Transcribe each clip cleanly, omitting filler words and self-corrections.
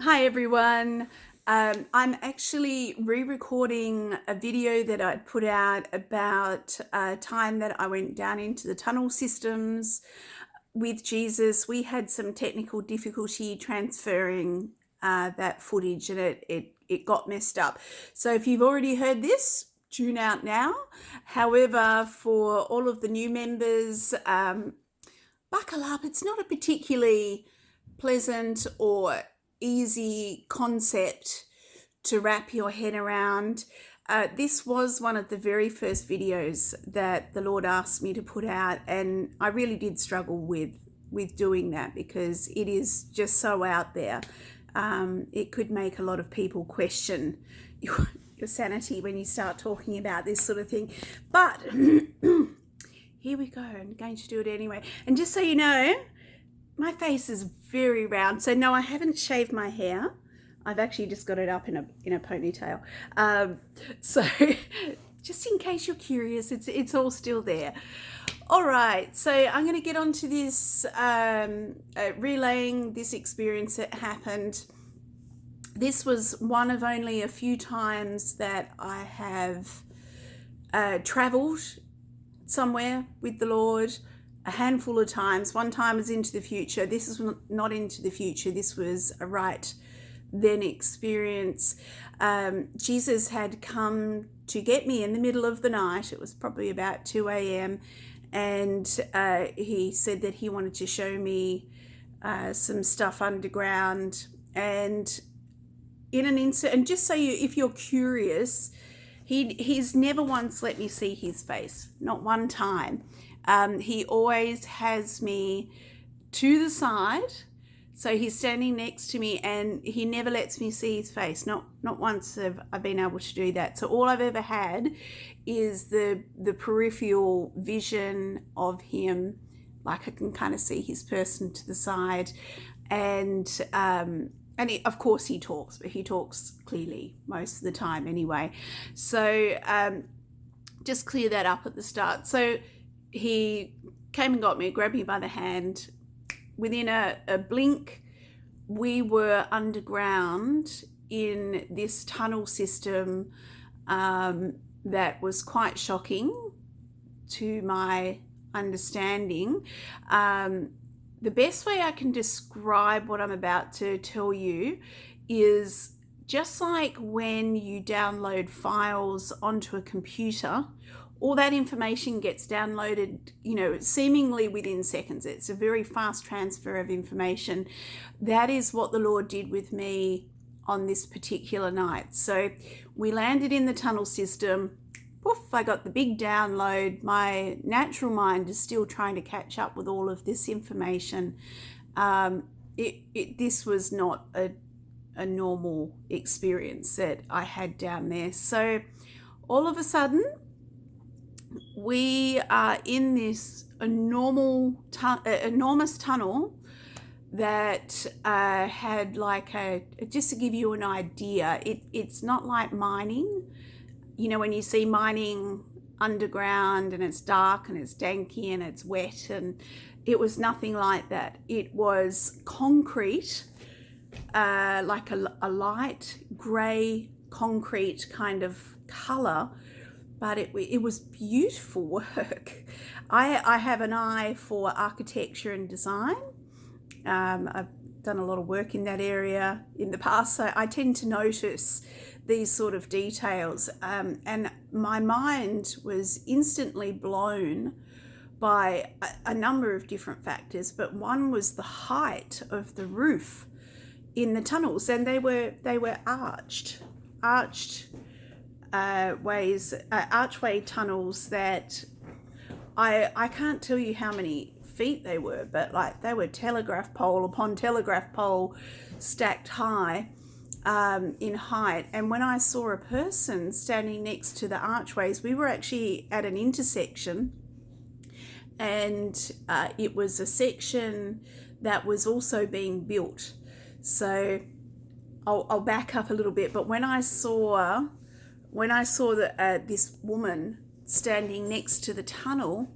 Hi everyone. I'm actually re-recording a video that I'd put out about a time that I went down into the tunnel systems with Jesus. We had some technical difficulty transferring that footage, and it got messed up. So if you've already heard this, tune out now. However, for all of the new members, buckle up. It's not a particularly pleasant or easy concept to wrap your head around. This was one of the very first videos that the Lord asked me to put out, and I really did struggle with doing that because it is just so out there. It could make a lot of people question your sanity when you start talking about this sort of thing. But here we go. I'm going to do it anyway. And just so you know, my face is very round. So no, I haven't shaved my hair. I've actually just got it up in a ponytail. So just in case you're curious, it's all still there. All right, so I'm going to get onto this, relaying this experience that happened. This was one of only a few times that I have traveled somewhere with the Lord. A handful of times. One time was into the future. This is not into the future. This was a right then experience. Jesus had come to get me in the middle of the night. It was probably about 2 a.m. And he said that he wanted to show me some stuff underground. And in an instant, and just so if you're curious, he's never once let me see his face. Not one time. He always has me to the side, so he's standing next to me, and he never lets me see his face. Not once have I been able to do that. So all I've ever had is the peripheral vision of him, like I can kind of see his person to the side, and of course he talks, but he talks clearly most of the time anyway. So just clear that up at the start. So he came and got me, grabbed me by the hand. Within a blink, we were underground in this tunnel system that was quite shocking to my understanding. The best way I can describe what I'm about to tell you is just like when you download files onto a computer, all that information gets downloaded, seemingly within seconds. It's a very fast transfer of information. That is what the Lord did with me on this particular night. So we landed in the tunnel system. Poof, I got the big download. My natural mind is still trying to catch up with all of this information. This was not a normal experience that I had down there. So all of a sudden, we are in this enormous tunnel that had just to give you an idea, it's not like mining. When you see mining underground and it's dark and it's danky and it's wet, and it was nothing like that. It was concrete, like a light grey concrete kind of colour, but it was beautiful work. I have an eye for architecture and design. I've done a lot of work in that area in the past, so I tend to notice these sort of details. And my mind was instantly blown by a number of different factors, but one was the height of the roof in the tunnels, and they were arched archway tunnels that I can't tell you how many feet they were, but they were telegraph pole upon telegraph pole stacked high in height. And when I saw a person standing next to the archways, we were actually at an intersection, and it was a section that was also being built. So I'll back up a little bit, but when I saw that this woman standing next to the tunnel,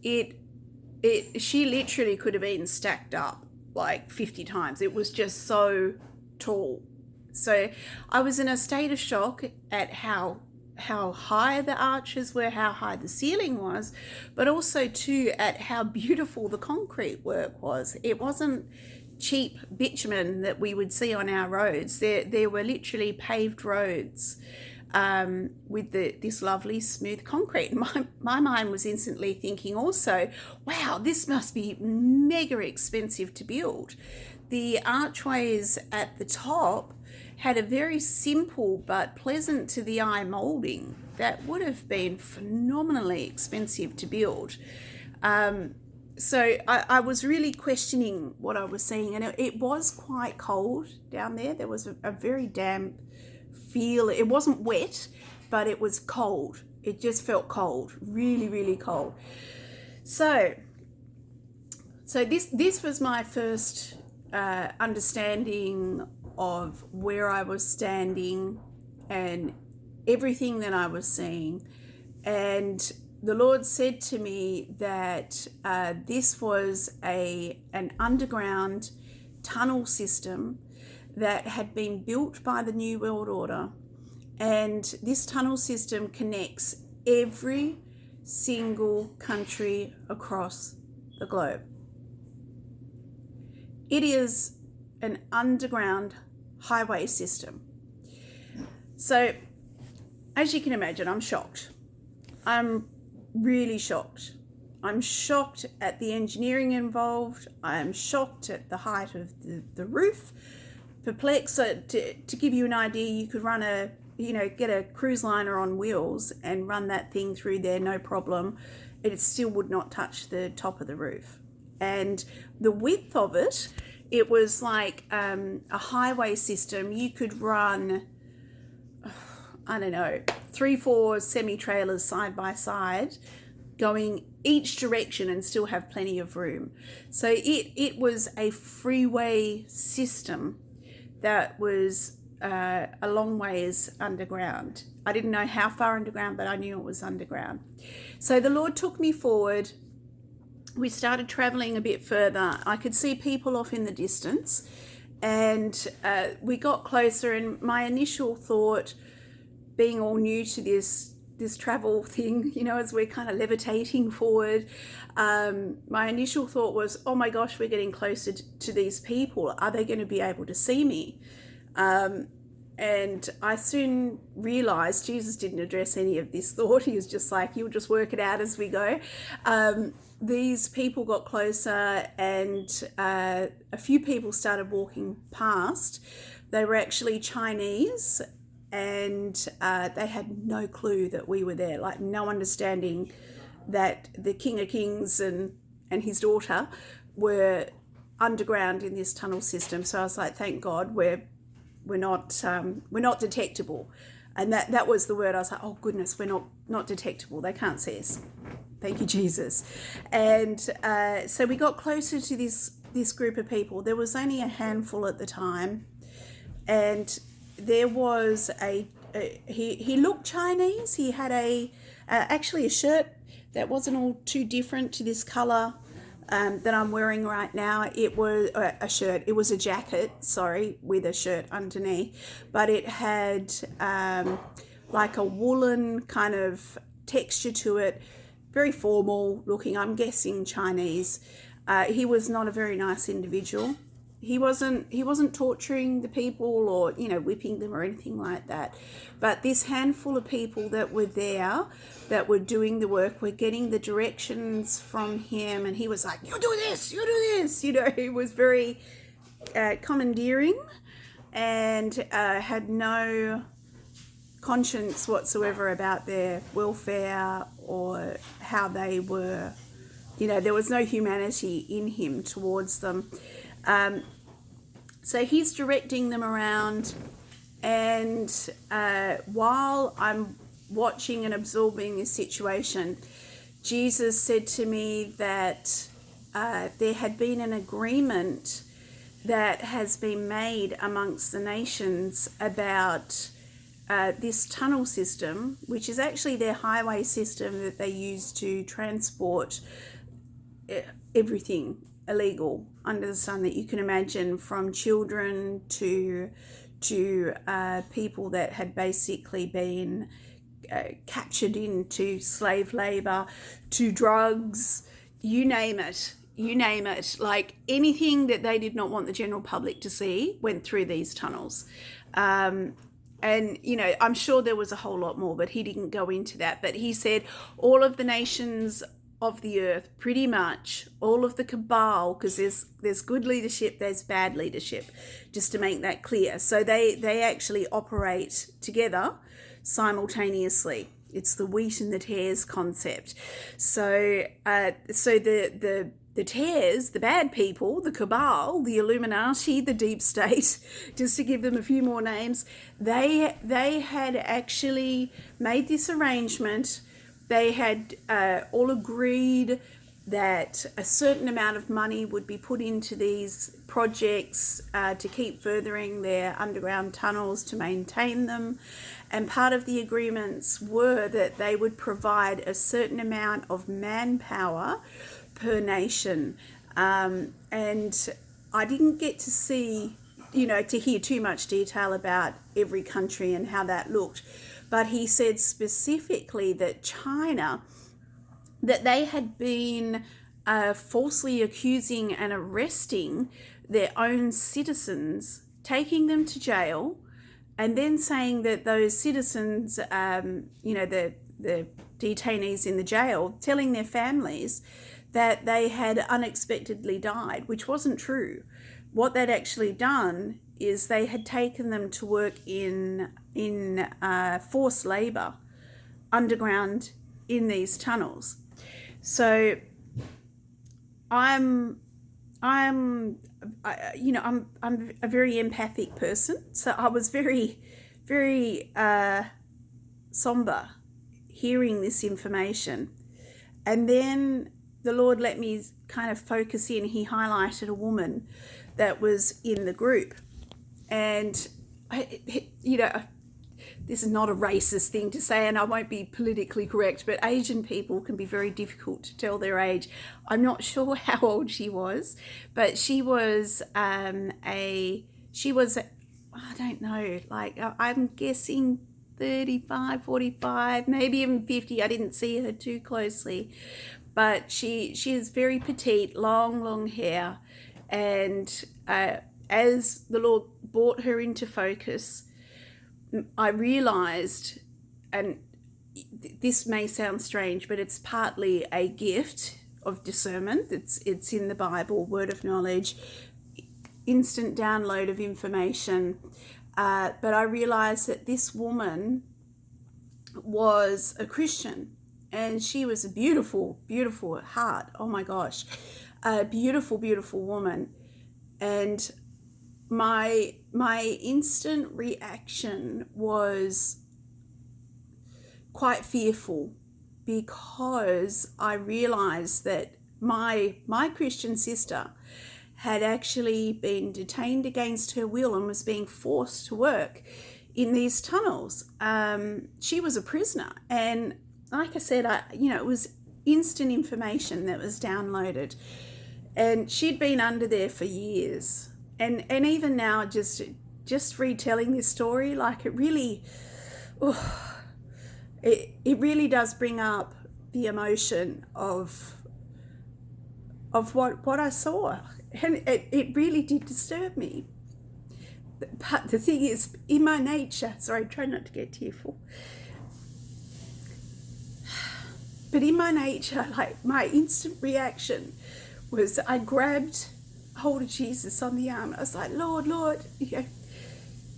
she literally could have been stacked up like 50 times. It was just so tall. So I was in a state of shock at how high the arches were, how high the ceiling was, but also too at how beautiful the concrete work was. It wasn't cheap bitumen that we would see on our roads. There were literally paved roads with this lovely smooth concrete. My mind was instantly thinking also, wow, this must be mega expensive to build. The archways at the top had a very simple but pleasant to the eye moulding that would have been phenomenally expensive to build. So I was really questioning what I was seeing, and it was quite cold down there. There was a very damp feel. It wasn't wet, but it was cold. It just felt cold, really, really cold. So this was my first understanding of where I was standing and everything that I was seeing. And the Lord said to me that this was an underground tunnel system that had been built by the New World Order. And this tunnel system connects every single country across the globe. It is an underground highway system. So, as you can imagine, I'm shocked. I'm really shocked. I'm shocked at the engineering involved. I'm shocked at the height of the roof. Perplexed. To give you an idea, you could run get a cruise liner on wheels and run that thing through there, no problem. It still would not touch the top of the roof. And the width of it was like a highway system. You could run, I don't know, 3-4 semi-trailers side by side going each direction and still have plenty of room. So it was a freeway system that was a long ways underground. I didn't know how far underground, but I knew it was underground. So the Lord took me forward. We started traveling a bit further. I could see people off in the distance, and we got closer, and my initial thought, being all new to this travel thing, as we're kind of levitating forward, my initial thought was, oh my gosh, we're getting closer to these people. Are they going to be able to see me? And I soon realized Jesus didn't address any of this thought. He was just like, you'll just work it out as we go. These people got closer, and a few people started walking past. They were actually Chinese, and they had no clue that we were there, like no understanding that the King of Kings and his daughter were underground in this tunnel system. So I was like, thank God we're not detectable. And that was the word. I was like, oh goodness, we're not detectable. They can't see us. Thank you, Jesus. And so we got closer to this group of people. There was only a handful at the time, and there was he looked Chinese. He had actually a shirt that wasn't all too different to this color that I'm wearing right now. It was a shirt. It was a jacket, with a shirt underneath, but it had like a woolen kind of texture to it, very formal looking. I'm guessing Chinese. He was not a very nice individual. He wasn't torturing the people or whipping them or anything like that. But this handful of people that were there, that were doing the work, were getting the directions from him, and he was like, you do this, you do this. He was very commandeering and had no conscience whatsoever about their welfare or how they were. There was no humanity in him towards them. So he's directing them around, and while I'm watching and absorbing this situation, Jesus said to me that there had been an agreement that has been made amongst the nations about this tunnel system, which is actually their highway system that they use to transport everything illegal under the sun that you can imagine, from children to people that had basically been captured into slave labor, to drugs, you name it. Like anything that they did not want the general public to see went through these tunnels. And, I'm sure there was a whole lot more, but he didn't go into that. But he said all of the nations of the earth, pretty much all of the cabal, because there's good leadership, there's bad leadership, just to make that clear. So they actually operate together simultaneously. It's the wheat and the tares concept. So the tares, the bad people, the cabal, the illuminati, the deep state, just to give them a few more names, they had actually made this arrangement. They had all agreed that a certain amount of money would be put into these projects to keep furthering their underground tunnels, to maintain them. And part of the agreements were that they would provide a certain amount of manpower per nation. And I didn't get to see, to hear too much detail about every country and how that looked. But he said specifically that China, that they had been falsely accusing and arresting their own citizens, taking them to jail, and then saying that those citizens, the detainees in the jail, telling their families that they had unexpectedly died, which wasn't true. What they'd actually done is they had taken them to work in forced labor underground in these tunnels. So I'm a very empathic person. So I was very, very somber hearing this information. And then the Lord let me kind of focus in. He highlighted a woman that was in the group. And, this is not a racist thing to say, and I won't be politically correct, but Asian people can be very difficult to tell their age. I'm not sure how old she was, but she was I don't know, like I'm guessing 35, 45, maybe even 50. I didn't see her too closely, but she is very petite, long hair, and as the Lord brought her into focus, I realized, and this may sound strange, but it's partly a gift of discernment. It's in the Bible, word of knowledge, instant download of information. But I realized that this woman was a Christian, and she was a beautiful, beautiful heart. Oh my gosh, a beautiful, beautiful woman. And my instant reaction was quite fearful, because I realized that my Christian sister had actually been detained against her will and was being forced to work in these tunnels. She was a prisoner, and like I said, it was instant information that was downloaded, and she'd been under there for years. And even now, just retelling this story, like it really does bring up the emotion of what I saw, and it really did disturb me. But the thing is, in my nature, sorry, try not to get tearful. But in my nature, like my instant reaction was I grabbed hold of Jesus on the arm. I was like, Lord,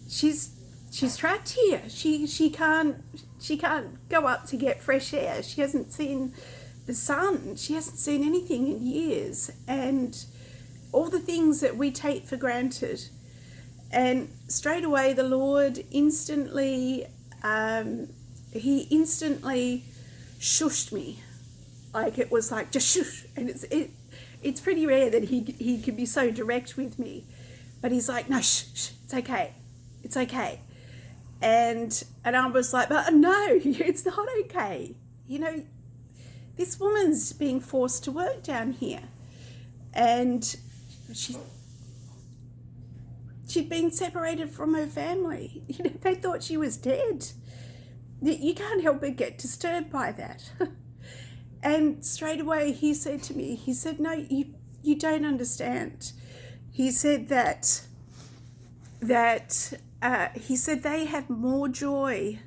she's trapped here. She can't go up to get fresh air. She hasn't seen the sun. She hasn't seen anything in years, and all the things that we take for granted. And straight away, the Lord instantly, he instantly shushed me. Like it was like just shush, and it's pretty rare that he can be so direct with me, but he's like, no, shh, it's okay. And I was like, but no, it's not okay. This woman's being forced to work down here. and she'd been separated from her family. They thought she was dead. You can't help but get disturbed by that. And straight away he said to me, he said, no, you don't understand. He said he said they have more joy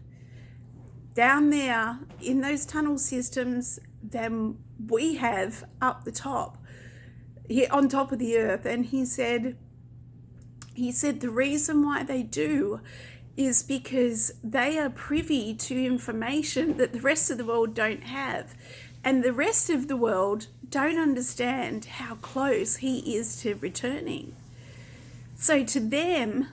down there in those tunnel systems than we have up the top, here on top of the earth. And he said the reason why they do is because they are privy to information that the rest of the world don't have. And the rest of the world don't understand how close he is to returning. So to them,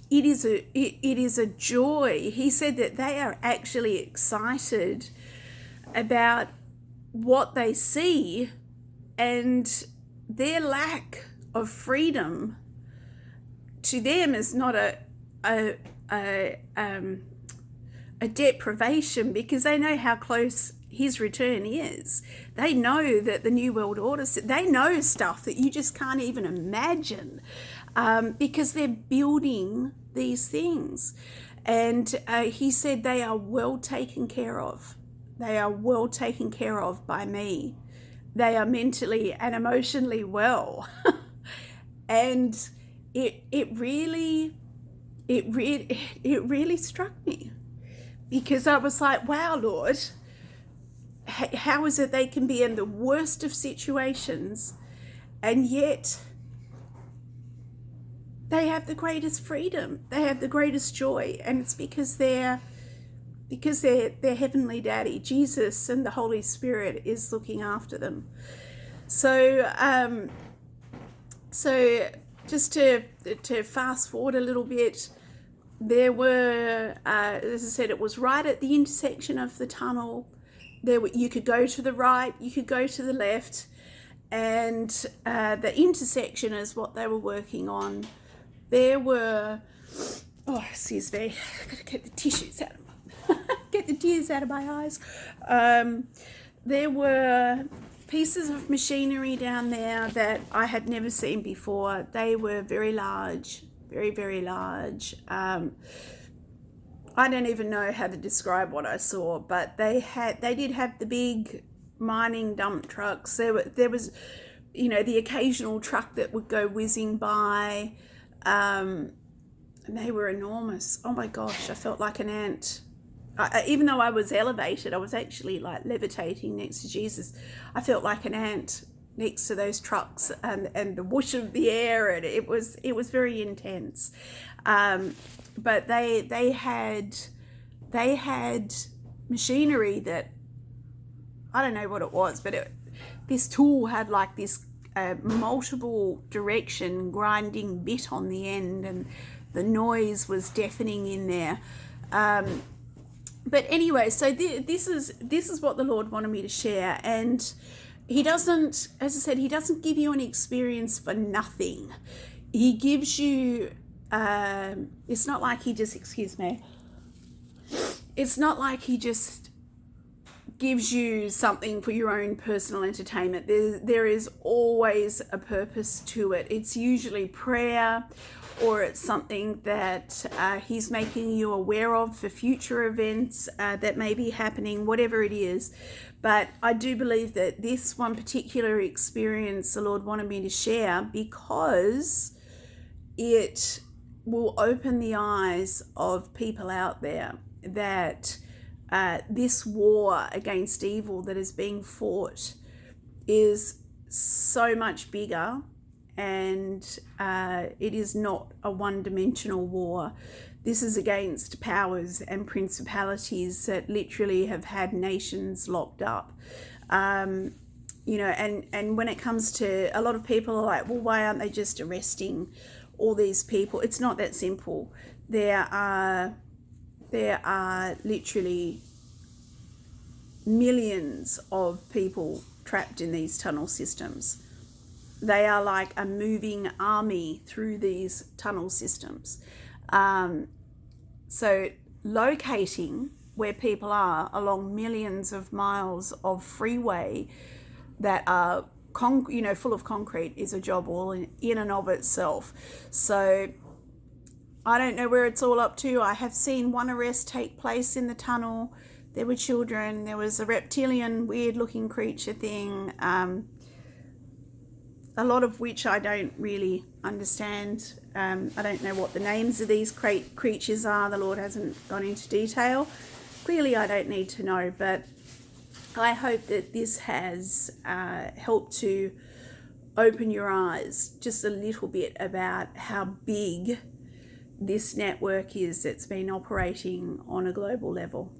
it is a joy. He said that they are actually excited about what they see, and their lack of freedom to them is not a deprivation, because they know how close his return is. They know that the New World Order, they know stuff that you just can't even imagine, because they're building these things. And he said they are well taken care of. They are well taken care of by me. They are mentally and emotionally well. And it really struck me, because I was like, wow, Lord, how is it they can be in the worst of situations and yet they have the greatest freedom, they have the greatest joy? And it's because their heavenly daddy, Jesus, and the Holy Spirit is looking after them. So just to fast forward a little bit, there were, as I said, it was right at the intersection of the tunnel. You could go to the right, you could go to the left, and the intersection is what they were working on. There were, excuse me, I've got to get the tissues out of get the tears out of my eyes. There were pieces of machinery down there that I had never seen before. They were very large, very, very large. I don't even know how to describe what I saw, but they did have the big mining dump trucks. There was, the occasional truck that would go whizzing by, and they were enormous. Oh my gosh, I felt like an ant. Even though I was elevated, I was actually like levitating next to Jesus. I felt like an ant next to those trucks and the whoosh of the air, and it was very intense. But they had machinery that, I don't know what it was, but this tool had like this multiple direction grinding bit on the end, and the noise was deafening in there. But anyway, so this is what the Lord wanted me to share. And he doesn't, as I said, he doesn't give you an experience for nothing. He gives you, it's not like he just, it's not like he just gives you something for your own personal entertainment. There is always a purpose to it. It's usually prayer, or it's something that he's making you aware of for future events that may be happening, whatever it is. But I do believe that this one particular experience the Lord wanted me to share, because it will open the eyes of people out there that this war against evil that is being fought is so much bigger, and it is not a one-dimensional war. This is against powers and principalities that literally have had nations locked up. And when it comes to, a lot of people are like, well, why aren't they just arresting all these people? It's not that simple. There are literally millions of people trapped in these tunnel systems. They are like a moving army through these tunnel systems. So locating where people are along millions of miles of freeway that are full of concrete is a job all in and of itself. So I don't know where it's all up to. I have seen one arrest take place in the tunnel. There were children. There was a reptilian, weird-looking creature thing, a lot of which I don't really understand. I don't know what the names of these creatures are. The Lord hasn't gone into detail. Clearly, I don't need to know, but I hope that this has helped to open your eyes just a little bit about how big this network is that's been operating on a global level.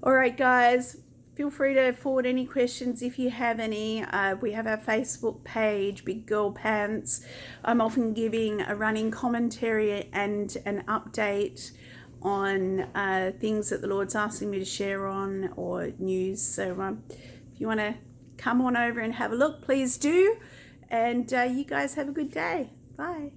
All right, guys, feel free to forward any questions if you have any. We have our Facebook page, Big Girl Pants. I'm often giving a running commentary and an update on things that the Lord's asking me to share on, or news. So if you want to come on over and have a look, please do. And you guys have a good day. Bye.